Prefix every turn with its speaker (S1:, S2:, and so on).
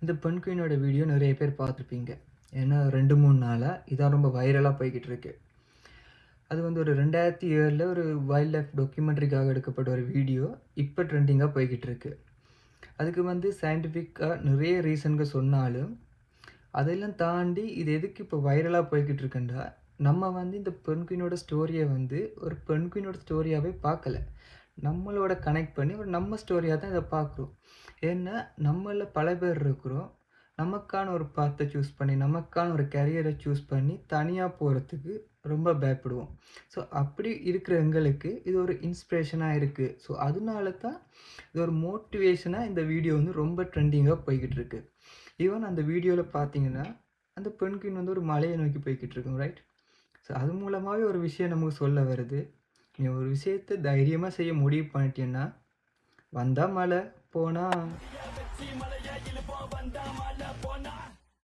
S1: இந்த பெண் குயினோட வீடியோ நிறைய பேர் பார்த்துருப்பீங்க. ஏன்னா 2, 3 நாளா இதான் ரொம்ப வைரலா போய்க்கிட்டு இருக்கு. அது வந்து ஒரு 2007ல ஒரு வைல்ட் லைஃப் டாக்குமெண்ட்ரிக்காக எடுக்கப்பட்ட ஒரு வீடியோ. இப்ப ட்ரெண்டிங்கா போய்க்கிட்டு இருக்கு. அதுக்கு வந்து சயன்டிஃபிக்கா நிறைய ரீசன்கள் சொன்னாலும், அதெல்லாம் தாண்டி இது எதுக்கு இப்போ வைரலா போய்க்கிட்டு இருக்குன்னா, நம்ம வந்து இந்த பெண் குயினோட ஸ்டோரிய வந்து ஒரு பெண் குயினோட ஸ்டோரியாவே பார்க்கல. நம்மளோட கனெக்ட் பண்ணி ஒரு நம்ம ஸ்டோரியா தான் இத பார்க்குறோம். ஏன்னா, நம்மள்ல பல பேர் இருக்கிறோம். நமக்கான ஒரு பாத்த சூஸ் பண்ணி, நமக்கான ஒரு கேரியர சூஸ் பண்ணி, தனியா போறதுக்கு ரொம்ப பயப்படுவோம். ஸோ, அப்படி இருக்கிற எங்களுக்கு இது ஒரு இன்ஸ்பிரேஷனா இருக்கு. ஸோ, அதனால தான் இது ஒரு மோட்டிவேஷனா இந்த வீடியோ வந்து ரொம்ப ட்ரெண்டிங்கா போய்க்கிட்டு இருக்கு. ஈவன் அந்த வீடியோல பார்த்தீங்கன்னா, அந்த பெண்குயின் வந்து ஒரு மலைய நோக்கி போய்க்கிட்டு இருக்கும். ரைட்? ஸோ, அது மூலமாவே ஒரு விஷயம் நமக்கு சொல்ல வருது. நீ ஒரு விஷயத்த தைரியமா செய்ய முடிவு பண்ணிட்டீன்னா, வந்தா மழை, போனா